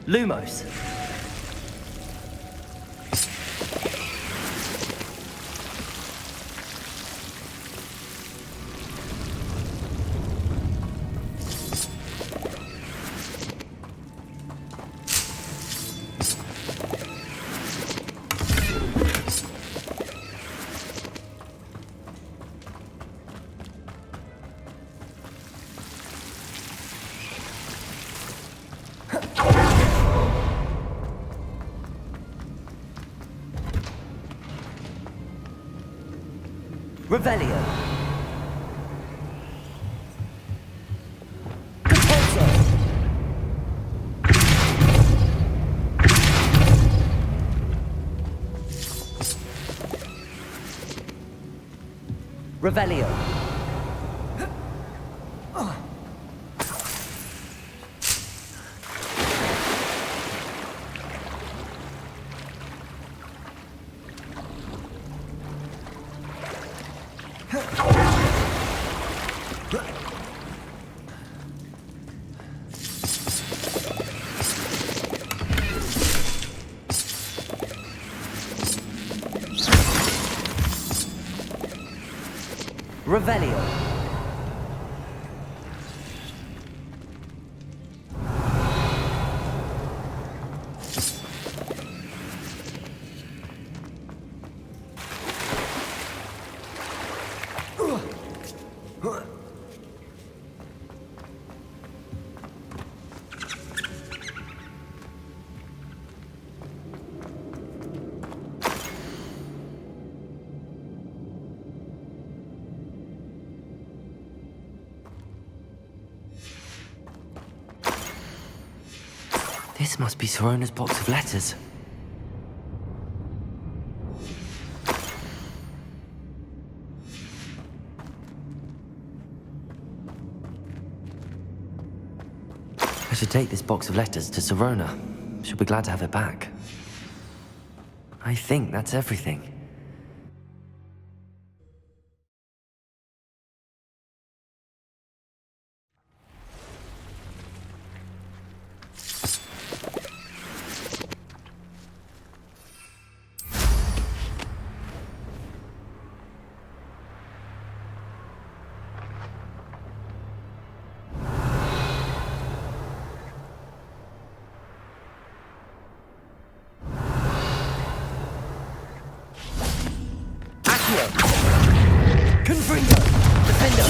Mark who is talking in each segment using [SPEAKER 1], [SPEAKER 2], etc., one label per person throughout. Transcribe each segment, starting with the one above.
[SPEAKER 1] Lumos. Revelio. Repulso. Revelio. Revelio. This must be Sorona's box of letters. I should take this box of letters to Sorona. She'll be glad to have it back. I think that's everything. Confringo! Defender!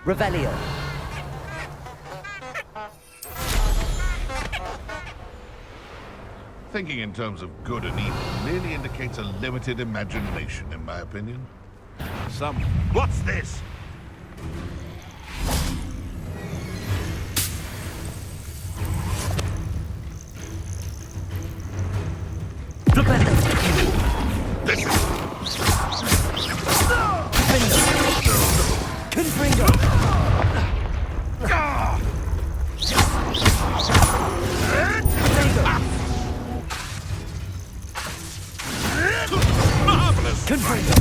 [SPEAKER 1] Revelio.
[SPEAKER 2] Thinking in terms of good and evil merely indicates a limited imagination, in my opinion. What's this?
[SPEAKER 1] This is... Confringo!
[SPEAKER 2] Marvelous!
[SPEAKER 1] Confringo!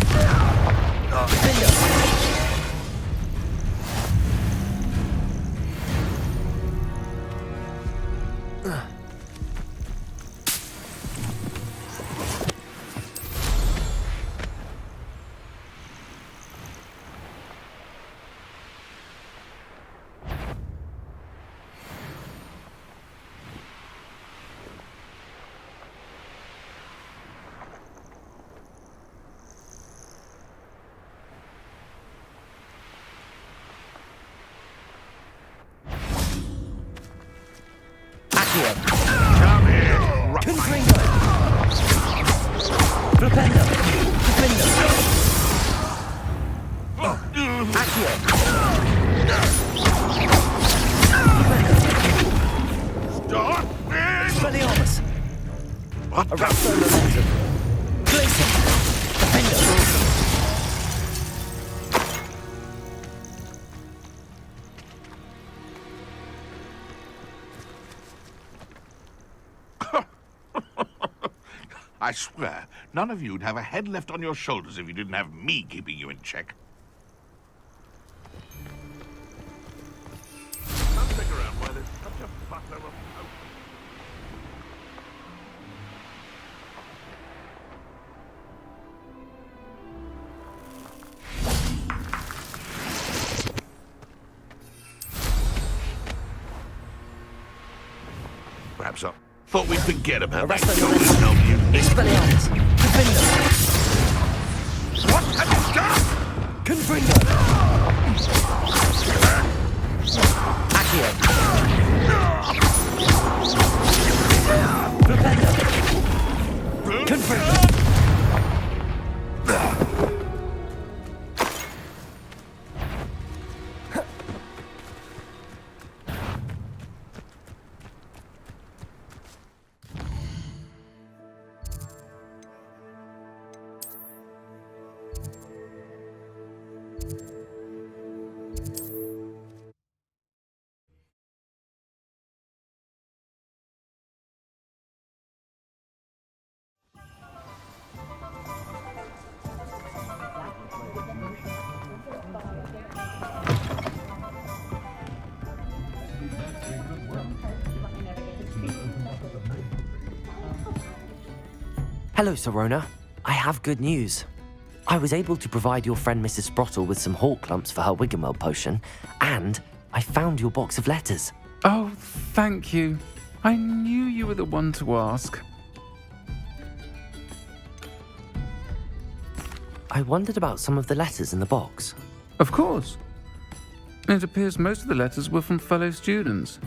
[SPEAKER 2] Come here!
[SPEAKER 1] Confringo! Flipendo! Defender! Accio!
[SPEAKER 2] Stop it!
[SPEAKER 1] Speliomus!
[SPEAKER 2] What the...
[SPEAKER 1] Arapso Momentum! Glacier! Defender!
[SPEAKER 2] I swear, none of you'd have a head left on your shoulders if you didn't have me keeping you in check. Don't stick around while there's such a fuss over post. Perhaps I thought we'd forget about that.
[SPEAKER 1] Expelliarmus! Confringo!
[SPEAKER 2] What have you done?
[SPEAKER 1] Confringo! Accio! Flipendo! Confringo! Hello, Sirona. I have good news. I was able to provide your friend Mrs. Sprottle with some hawk lumps for her Wiggenweld potion, and I found your box of letters.
[SPEAKER 3] Oh, thank you. I knew you were the one to ask.
[SPEAKER 1] I wondered about some of the letters in the box.
[SPEAKER 3] Of course. It appears most of the letters were from fellow students.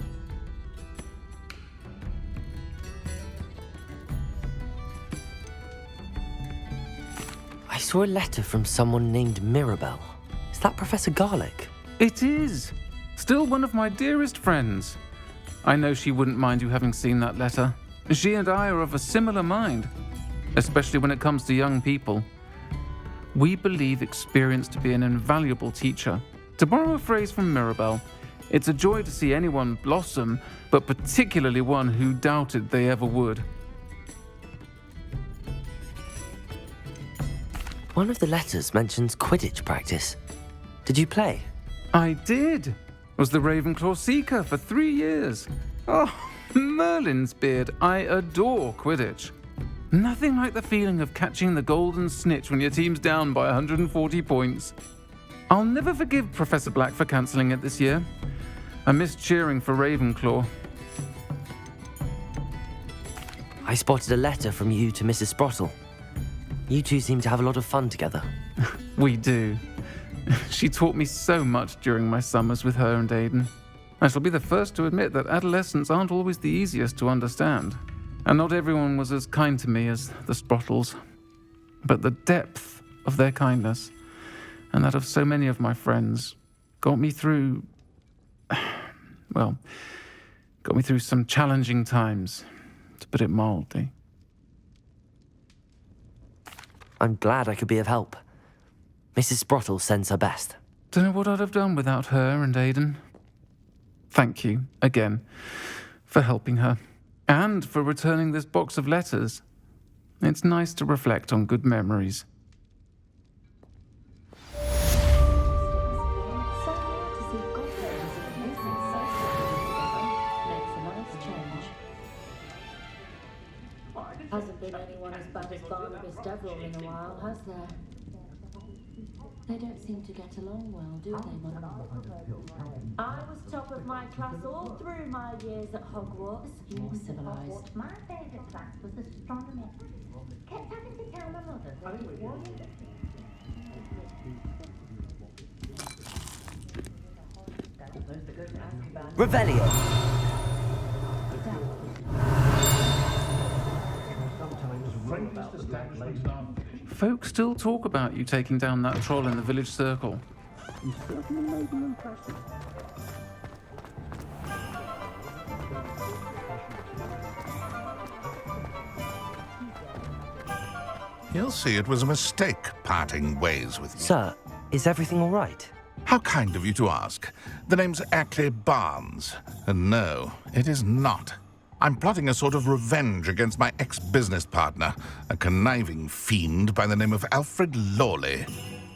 [SPEAKER 1] I saw a letter from someone named Mirabelle. Is that Professor Garlick?
[SPEAKER 3] It is. Still one of my dearest friends. I know she wouldn't mind you having seen that letter. She and I are of a similar mind, especially when it comes to young people. We believe experience to be an invaluable teacher. To borrow a phrase from Mirabelle, it's a joy to see anyone blossom, but particularly one who doubted they ever would.
[SPEAKER 1] One of the letters mentions Quidditch practice. Did you play?
[SPEAKER 3] I did. Was the Ravenclaw Seeker for 3 years. Oh, Merlin's beard. I adore Quidditch. Nothing like the feeling of catching the golden snitch when your team's down by 140 points. I'll never forgive Professor Black for cancelling it this year. I missed cheering for Ravenclaw.
[SPEAKER 1] I spotted a letter from you to Mrs. Sprottle. You two seem to have a lot of fun together.
[SPEAKER 3] We do. She taught me so much during my summers with her and Aiden. I shall be the first to admit that adolescents aren't always the easiest to understand. And not everyone was as kind to me as the Sprottles. But the depth of their kindness, and that of so many of my friends, got me through... well, got me through some challenging times, to put it mildly.
[SPEAKER 1] I'm glad I could be of help. Mrs. Sprottle sends her best.
[SPEAKER 3] Don't know what I'd have done without her and Aiden. Thank you, again, for helping her. And for returning this box of letters. It's nice to reflect on good memories.
[SPEAKER 4] Hasn't been anyone as bad as Barnabas Deverell in a while, has there? They don't seem to get along well, do they, Mum? I was top of my class all through my years at Hogwarts. More civilised.
[SPEAKER 5] My favourite class was astronomy. Kept having to tell my mother that it wasn't.
[SPEAKER 1] Revelio!
[SPEAKER 3] Folk still talk about you taking down that troll in the village circle.
[SPEAKER 2] You'll see it was a mistake parting ways with me.
[SPEAKER 1] Sir, is everything all right?
[SPEAKER 2] How kind of you to ask. The name's Ackley Barnes. And no, it is not. I'm plotting a sort of revenge against my ex-business partner, a conniving fiend by the name of Alfred Lawley.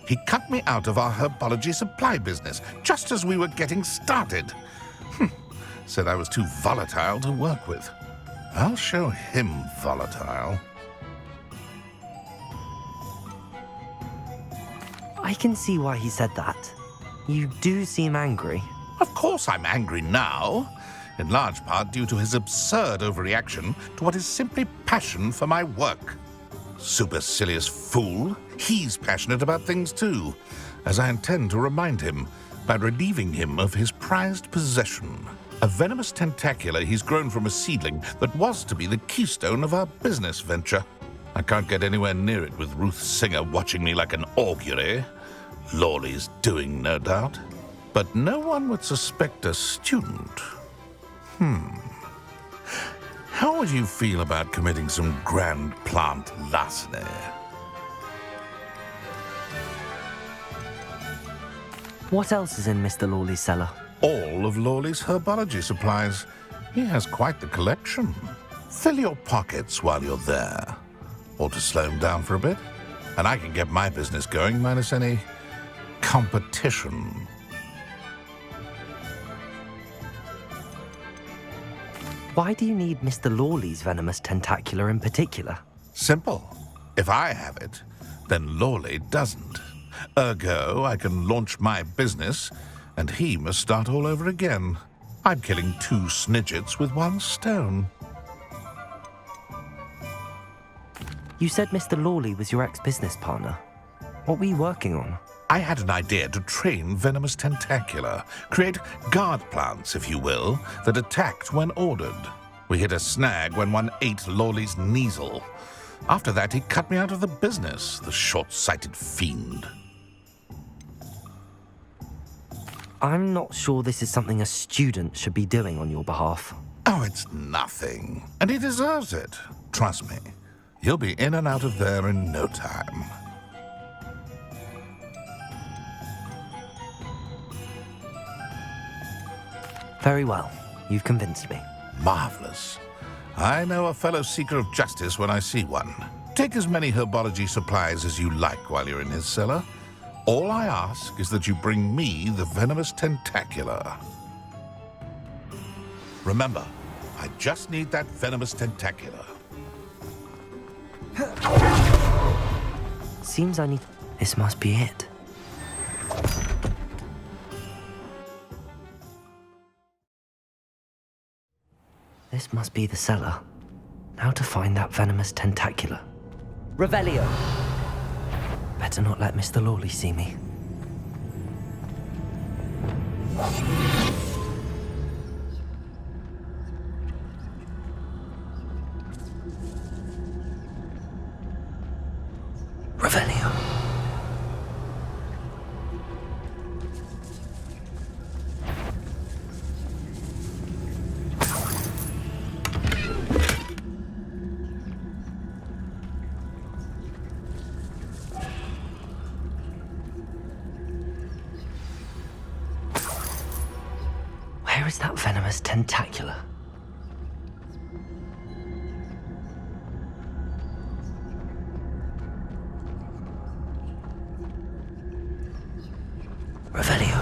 [SPEAKER 2] He cut me out of our herbology supply business just as we were getting started. Said I was too volatile to work with. I'll show him volatile.
[SPEAKER 1] I can see why he said that. You do seem angry.
[SPEAKER 2] Of course I'm angry now, in large part due to his absurd overreaction to what is simply passion for my work. Supercilious fool, he's passionate about things too, as I intend to remind him by relieving him of his prized possession, a venomous tentacula he's grown from a seedling that was to be the keystone of our business venture. I can't get anywhere near it with Ruth Singer watching me like an augury. Lawley's doing, no doubt. But no one would suspect a student. How would you feel about committing some grand plant larceny?
[SPEAKER 1] What else is in Mr. Lawley's cellar?
[SPEAKER 2] All of Lawley's herbology supplies. He has quite the collection. Fill your pockets while you're there. Or to slow him down for a bit. And I can get my business going minus any competition.
[SPEAKER 1] Why do you need Mr. Lawley's venomous tentacula in particular?
[SPEAKER 2] Simple. If I have it, then Lawley doesn't. Ergo, I can launch my business, and he must start all over again. I'm killing 2 snidgets with 1 stone.
[SPEAKER 1] You said Mr. Lawley was your ex-business partner. What were you working on?
[SPEAKER 2] I had an idea to train venomous tentacula, create guard plants, if you will, that attacked when ordered. We hit a snag when one ate Lawley's Kneasel. After that, he cut me out of the business, the short-sighted fiend.
[SPEAKER 1] I'm not sure this is something a student should be doing on your behalf.
[SPEAKER 2] Oh, it's nothing. And he deserves it. Trust me. He'll be in and out of there in no time.
[SPEAKER 1] Very well. You've convinced me.
[SPEAKER 2] Marvelous. I know a fellow seeker of justice when I see one. Take as many herbology supplies as you like while you're in his cellar. All I ask is that you bring me the venomous tentacula. Remember, I just need that venomous tentacula.
[SPEAKER 1] Seems I need... This must be it. This must be the cellar. Now to find that venomous tentacula. Revelio! Better not let Mr. Lawley see me. Revelio. Where is that venomous tentacula? Revelio.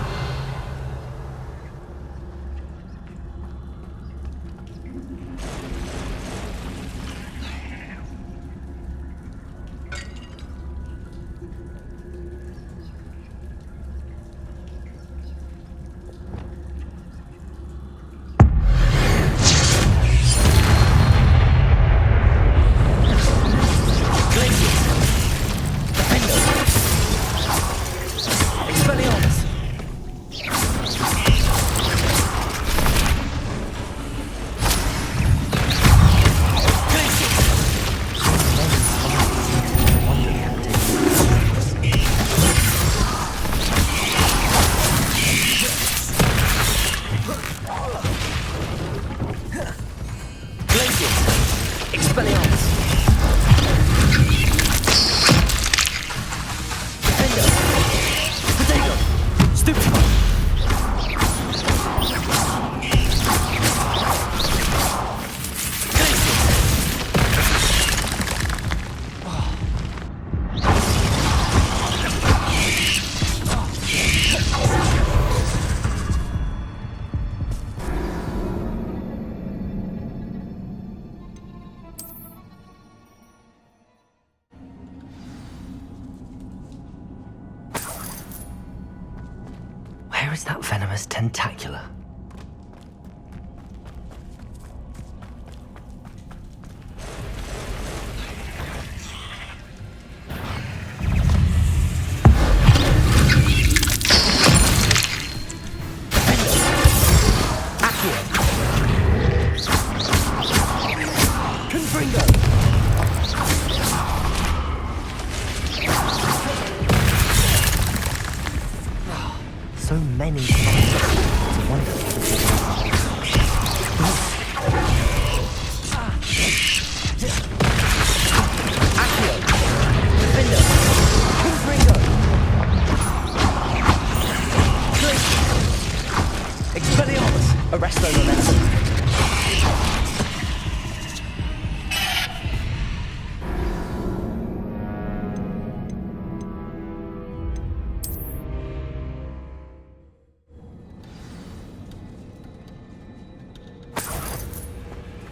[SPEAKER 1] Where is that venomous tentacula? So many spiders. It's wonderful. Accio! Defender! Confringo! Expelliarmus! Arresto Momentum!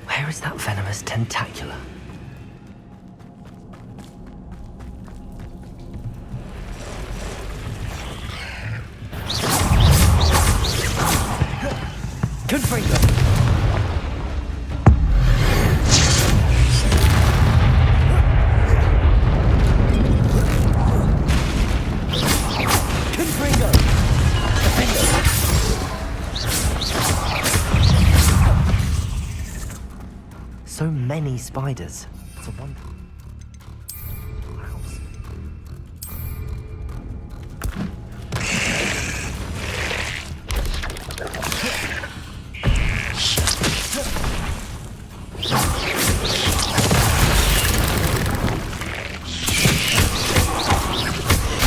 [SPEAKER 1] Where is that venomous tentacula? Confringo! Confringo! Defender! So many spiders. It's a wonder. House.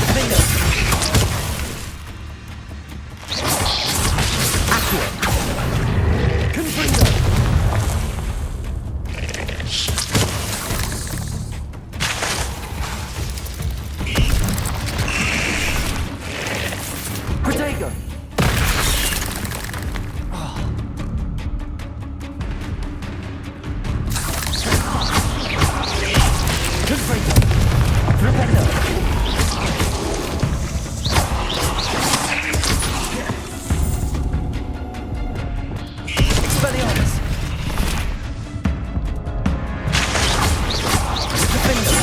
[SPEAKER 1] Defender! Accio! Confringo! Protego! Confringo! Rependo! Expelliarmus! Defender!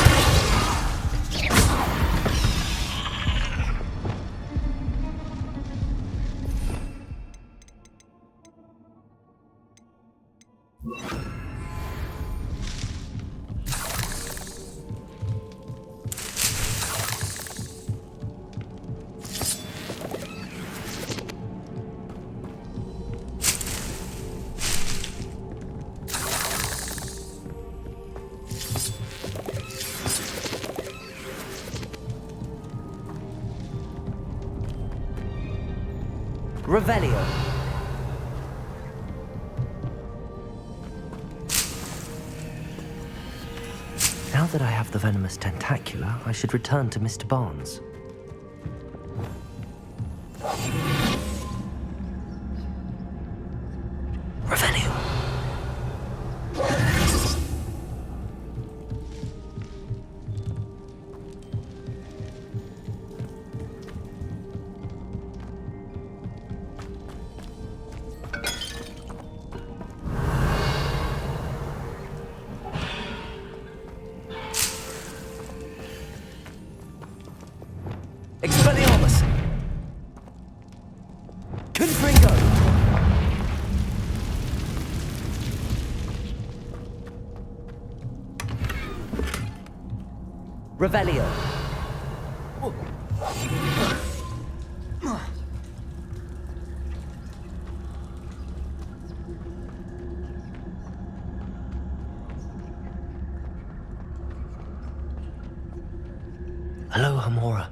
[SPEAKER 1] Revelio. Now that I have the venomous tentacula, I should return to Mr. Barnes. Revelio. Expelliarmus! Confringo! Revelio! Hello, Hamora.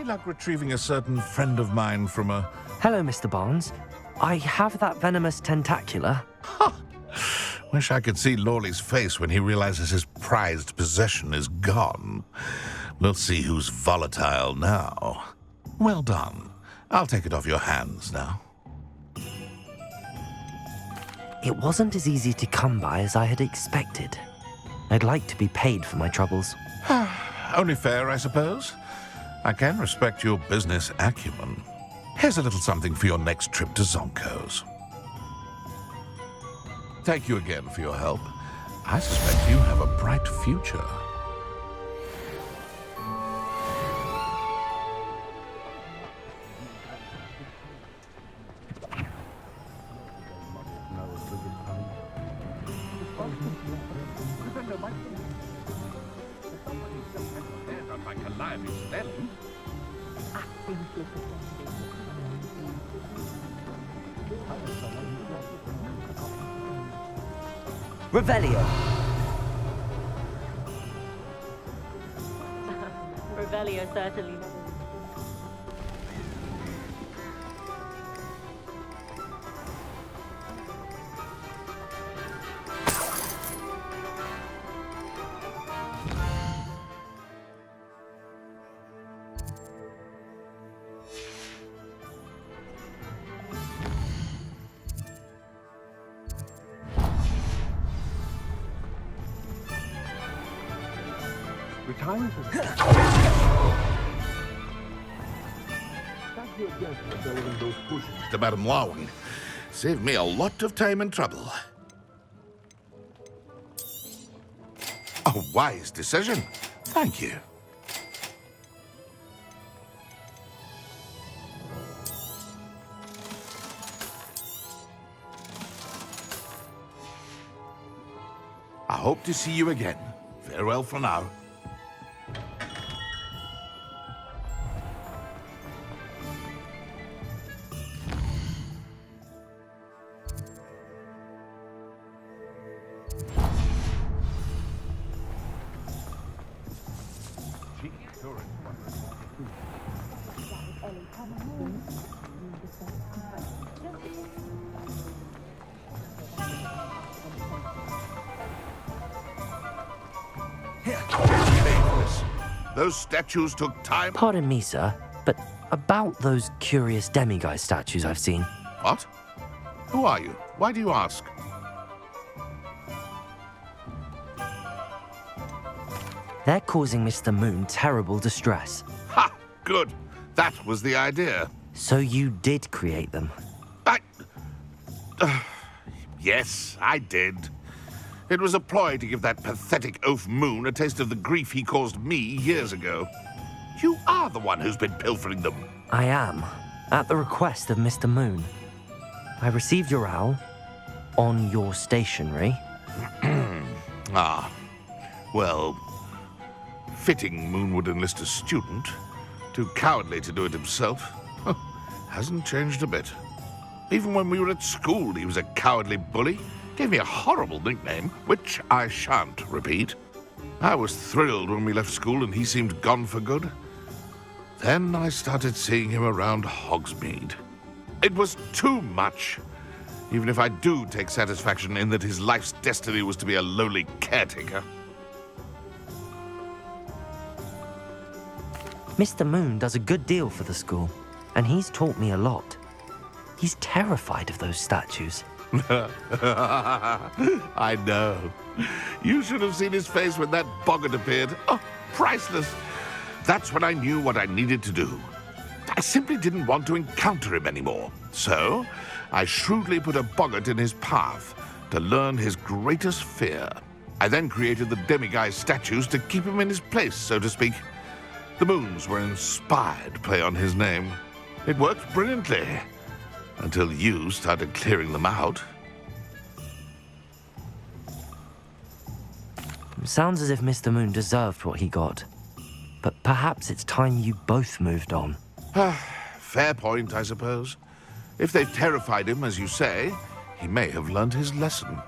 [SPEAKER 2] Any luck retrieving a certain friend of mine from a...
[SPEAKER 1] Hello, Mr. Barnes. I have that venomous tentacula.
[SPEAKER 2] Wish I could see Lawley's face when he realizes his prized possession is gone. We'll see who's volatile now. Well done. I'll take it off your hands now.
[SPEAKER 1] It wasn't as easy to come by as I had expected. I'd like to be paid for my troubles.
[SPEAKER 2] Only fair, I suppose. I can respect your business acumen. Here's a little something for your next trip to Zonko's. Thank you again for your help. I suspect you have a bright future.
[SPEAKER 1] Revelio.
[SPEAKER 4] Revelio certainly.
[SPEAKER 2] To Madame Larwin. Saved me a lot of time and trouble. A wise decision. Thank you. I hope to see you again. Farewell for now. Those statues took time.
[SPEAKER 1] Pardon me, sir, but about those curious demiguise statues I've seen.
[SPEAKER 2] What? Who are you? Why do you ask?
[SPEAKER 1] They're causing Mr. Moon terrible distress.
[SPEAKER 2] Ha! Good. That was the idea.
[SPEAKER 1] So you did create them?
[SPEAKER 2] Yes, I did. It was a ploy to give that pathetic oaf Moon a taste of the grief he caused me years ago. You are the one who's been pilfering them.
[SPEAKER 1] I am, at the request of Mr. Moon. I received your owl on your stationery.
[SPEAKER 2] Ah, well, fitting Moon would enlist a student. Too cowardly to do it himself. Hasn't changed a bit. Even when we were at school, he was a cowardly bully. Gave me a horrible nickname, which I shan't repeat. I was thrilled when we left school and he seemed gone for good. Then I started seeing him around Hogsmeade. It was too much. Even if I do take satisfaction in that his life's destiny was to be a lowly caretaker.
[SPEAKER 1] Mr. Moon does a good deal for the school, and he's taught me a lot. He's terrified of those statues.
[SPEAKER 2] I know. You should have seen his face when that boggart appeared. Oh, priceless. That's when I knew what I needed to do. I simply didn't want to encounter him anymore. So, I shrewdly put a boggart in his path to learn his greatest fear. I then created the demiguise statues to keep him in his place, so to speak. The moons were an inspired play on his name. It worked brilliantly. Until you started clearing them out.
[SPEAKER 1] Sounds as if Mr. Moon deserved what he got. But perhaps it's time you both moved on.
[SPEAKER 2] Fair point, I suppose. If they've terrified him, as you say, he may have learned his lesson.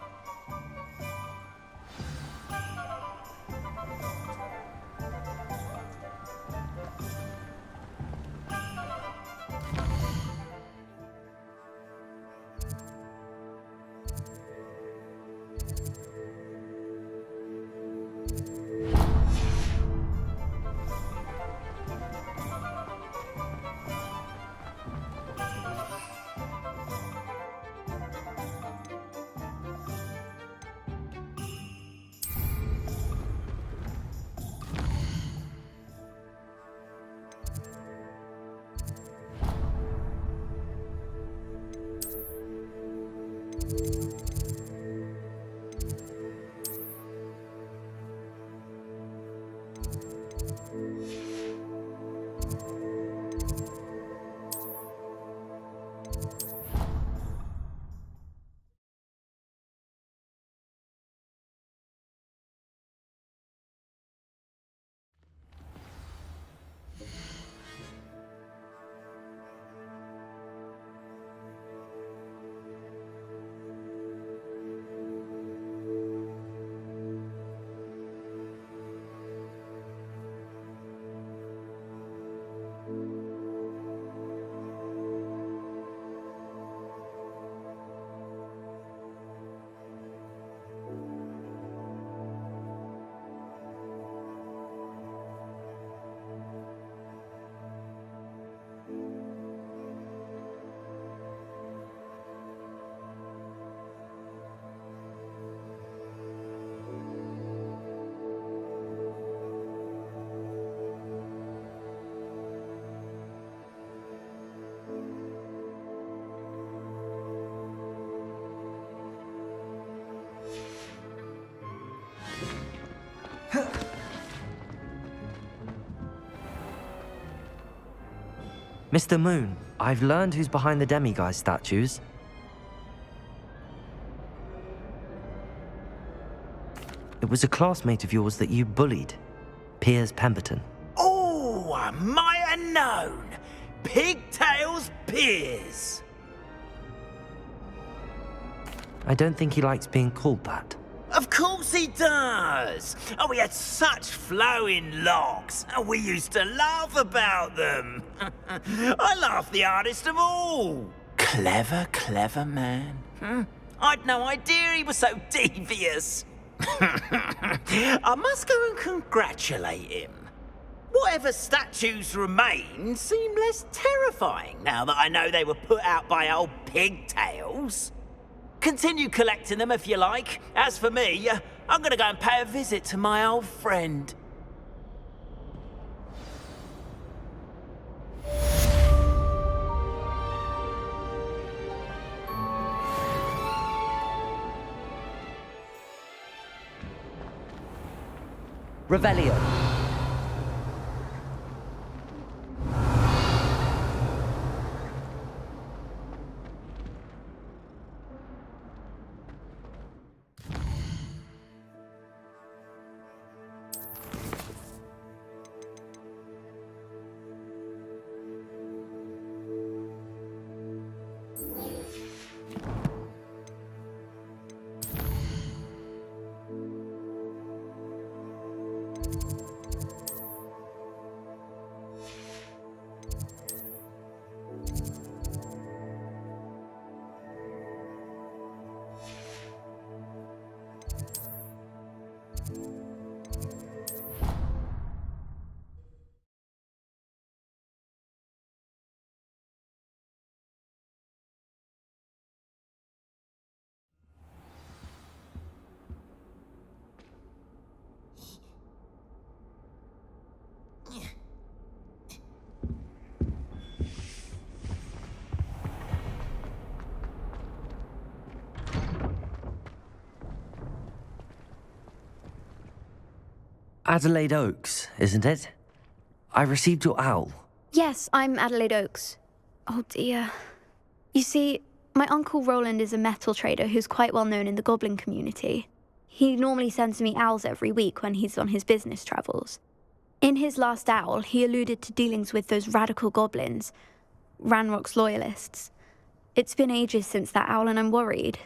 [SPEAKER 1] Mr. Moon, I've learned who's behind the demiguise statues. It was a classmate of yours that you bullied, Piers Pemberton.
[SPEAKER 6] Oh, I might have known. Pigtails Piers.
[SPEAKER 1] I don't think he likes being called that.
[SPEAKER 6] Of course he does. Oh, we had such flowing locks, and we used to laugh about them. I laughed the hardest of all. Clever, clever man. I'd no idea he was so devious. I must go and congratulate him. Whatever statues remain seem less terrifying now that I know they were put out by old pigtails. Continue collecting them if you like. As for me, I'm gonna go and pay a visit to my old friend.
[SPEAKER 1] Revelio. Adelaide Oaks, isn't it? I received your owl.
[SPEAKER 7] Yes, I'm Adelaide Oaks. Oh dear. You see, my Uncle Roland is a metal trader who's quite well known in the goblin community. He normally sends me owls every week when he's on his business travels. In his last owl, he alluded to dealings with those radical goblins, Ranrock's loyalists. It's been ages since that owl and I'm worried.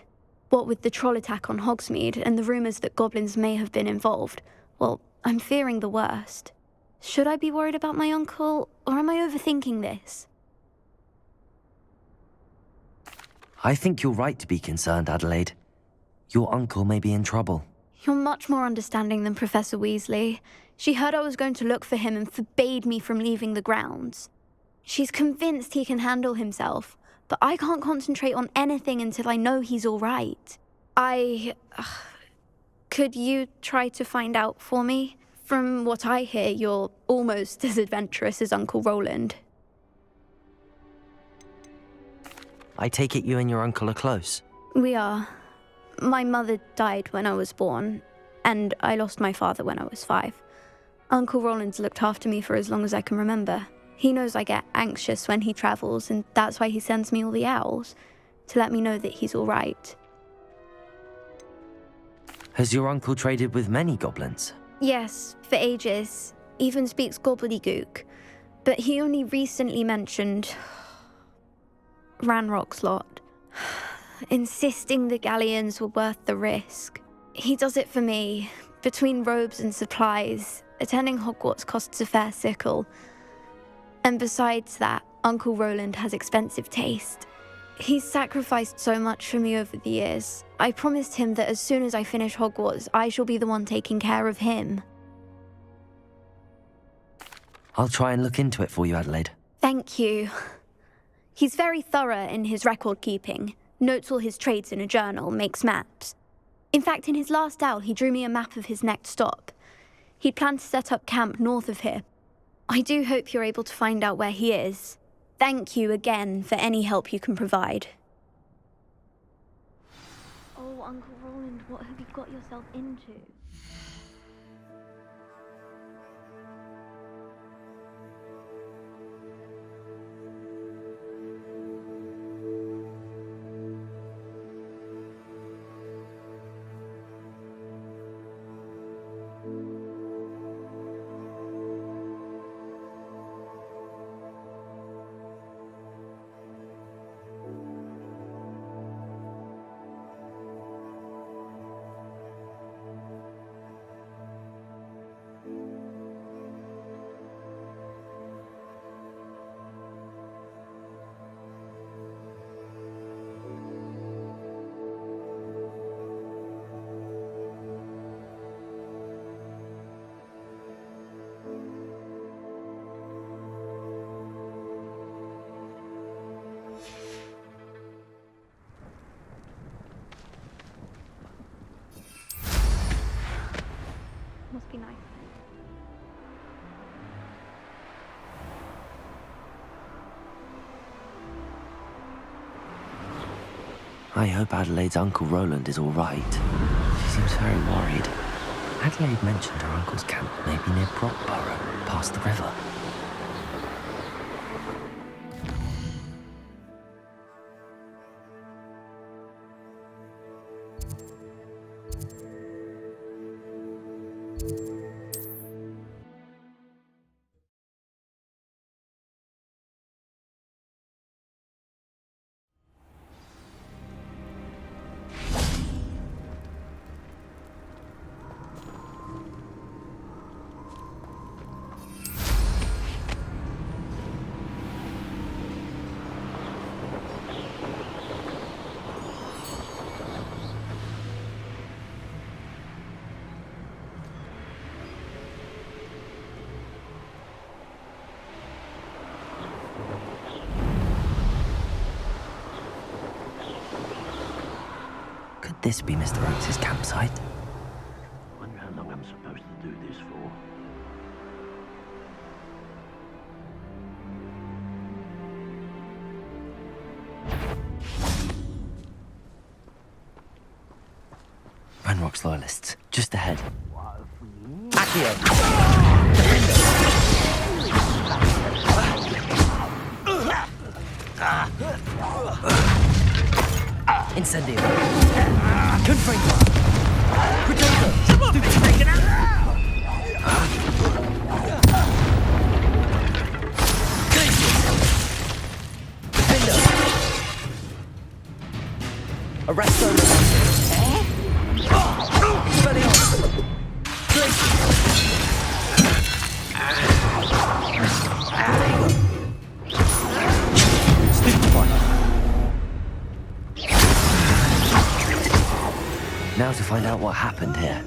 [SPEAKER 7] What with the troll attack on Hogsmeade and the rumours that goblins may have been involved, well, I'm fearing the worst. Should I be worried about my uncle, or am I overthinking this?
[SPEAKER 1] I think you're right to be concerned, Adelaide. Your uncle may be in trouble.
[SPEAKER 7] You're much more understanding than Professor Weasley. She heard I was going to look for him and forbade me from leaving the grounds. She's convinced he can handle himself, but I can't concentrate on anything until I know he's all right. Could you try to find out for me? From what I hear, you're almost as adventurous as Uncle Roland.
[SPEAKER 1] I take it you and your uncle are close.
[SPEAKER 7] We are. My mother died when I was born, and I lost my father when I was 5. Uncle Roland's looked after me for as long as I can remember. He knows I get anxious when he travels, and that's why he sends me all the owls, to let me know that he's all right.
[SPEAKER 1] Has your uncle traded with many goblins?
[SPEAKER 7] Yes, for ages. Even speaks gobbledygook. But he only recently mentioned Ranrock's lot, insisting the galleons were worth the risk. He does it for me. Between robes and supplies, attending Hogwarts costs a fair sickle. And besides that, Uncle Roland has expensive taste. He's sacrificed so much for me over the years. I promised him that as soon as I finish Hogwarts, I shall be the one taking care of him.
[SPEAKER 1] I'll try and look into it for you, Adelaide.
[SPEAKER 7] Thank you. He's very thorough in his record keeping, notes all his trades in a journal, makes maps. In fact, in his last owl, he drew me a map of his next stop. He'd planned to set up camp north of here. I do hope you're able to find out where he is. Thank you again for any help you can provide. Oh, Uncle Roland, what have you got yourself into? Must be nice.
[SPEAKER 1] I hope Adelaide's Uncle Roland is all right. She seems very worried. Adelaide mentioned her uncle's camp may be near Brockborough, past the river. Could this be Mr. Oakes' campsite?
[SPEAKER 8] Wonder how long I'm supposed to do this for.
[SPEAKER 1] Ranrock's loyalists, just ahead. Incendio. Confringo. Protego. Stupid taken out. Defender. Arresto. Now to find out what happened here.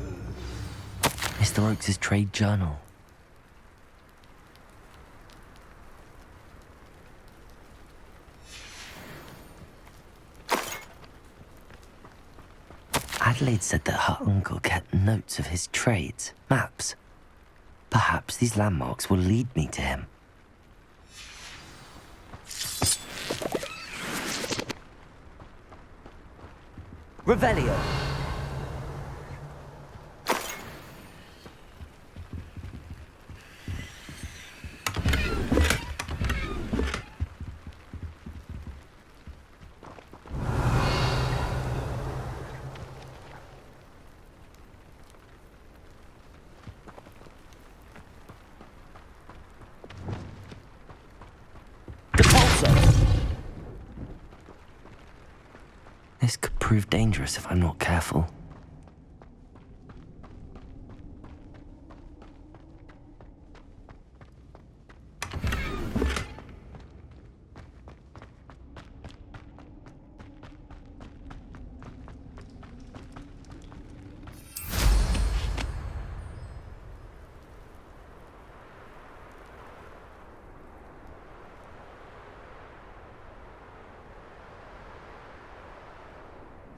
[SPEAKER 1] Mr. Oakes' trade journal. Adelaide said that her uncle kept notes of his trades, maps. Perhaps these landmarks will lead me to him. Revelio. This could prove dangerous if I'm not careful.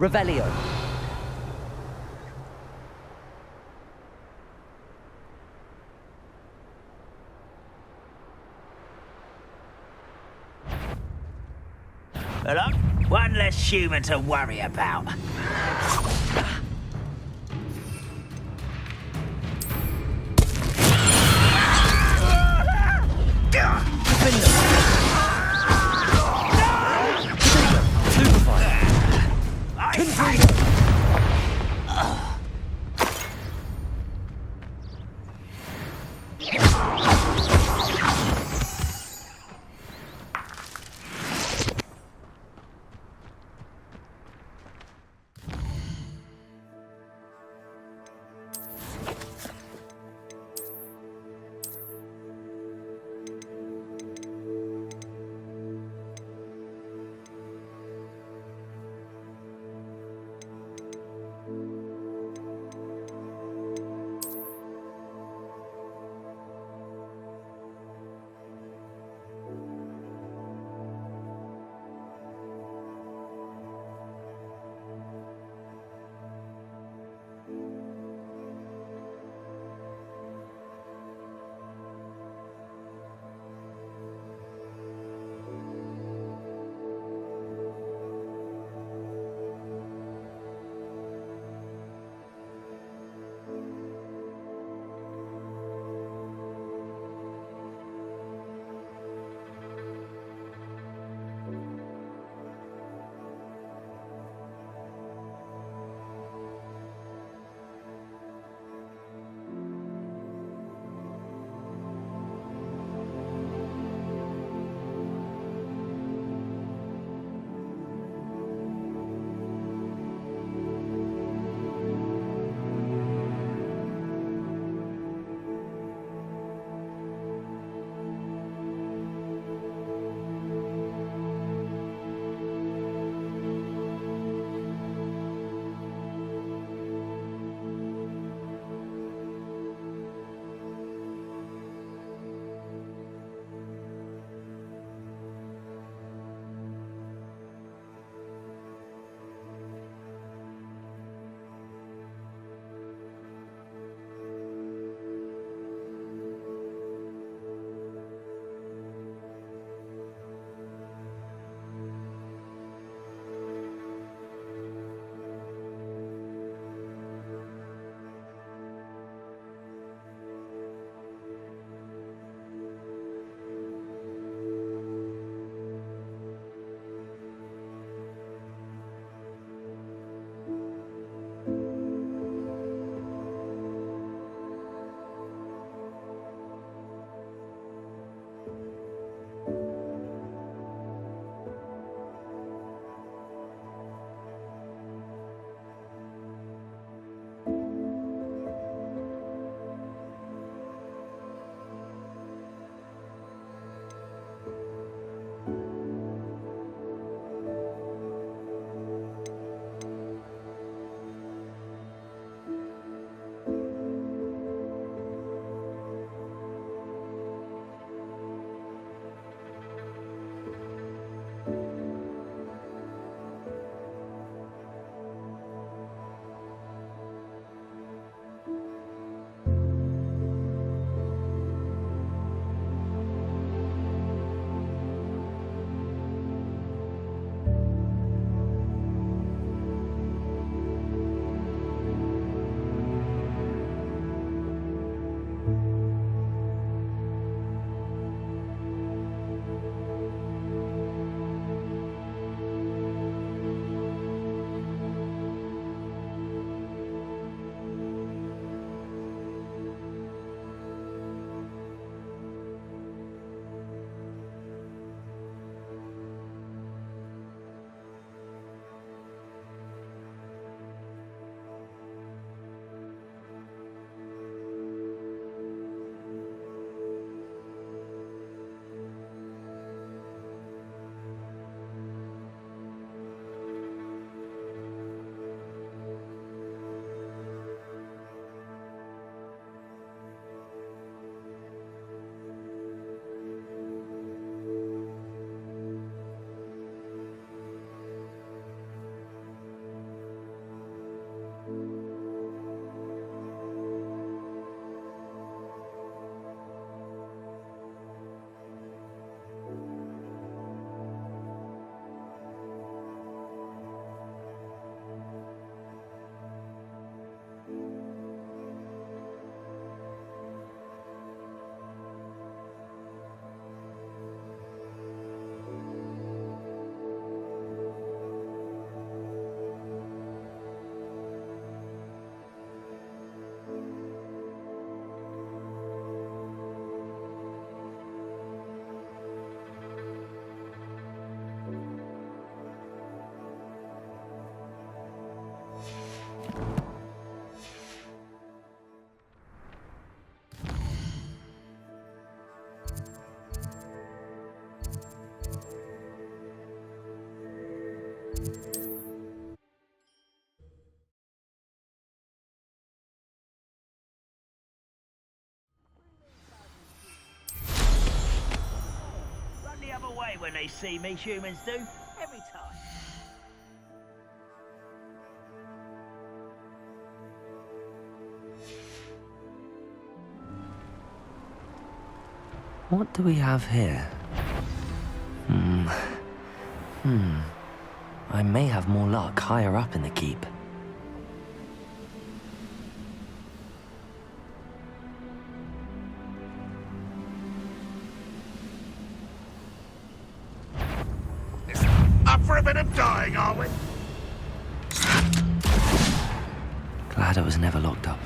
[SPEAKER 1] Revelio.
[SPEAKER 6] Hello? One less human to worry about. when they see me, humans do. Every time.
[SPEAKER 1] What do we have here? I may have more luck higher up in the keep.
[SPEAKER 2] Up for a bit of dying, are we?
[SPEAKER 1] Glad it was never locked up.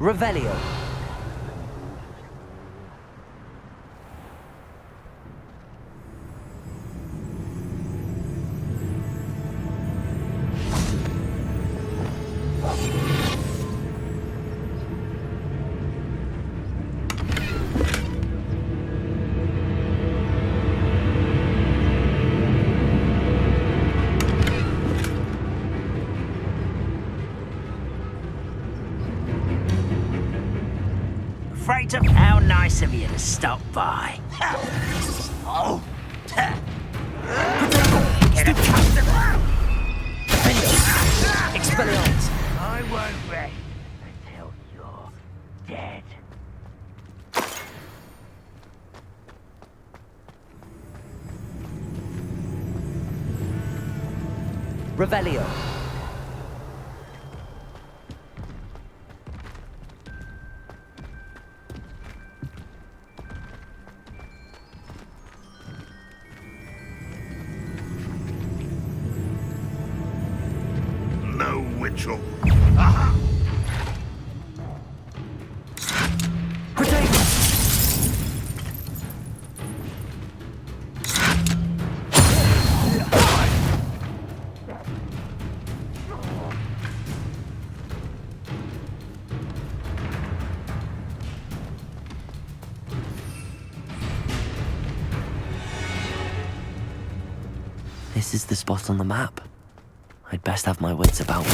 [SPEAKER 1] Revelio.
[SPEAKER 6] How nice of you to stop by. Oh. Get accustomed.
[SPEAKER 1] Expelliarmus.
[SPEAKER 6] I won't rest until you're dead.
[SPEAKER 1] Revelio.
[SPEAKER 2] No, Witchell. Aha!
[SPEAKER 1] This is the spot on the map. I'd best have my wits about me.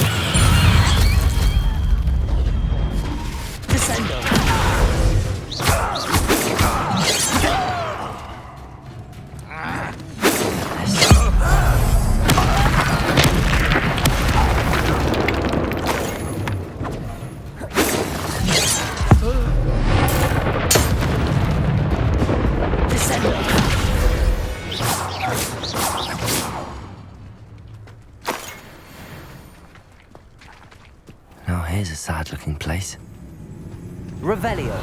[SPEAKER 1] Descendo! Now here's a sad-looking place. Revelio.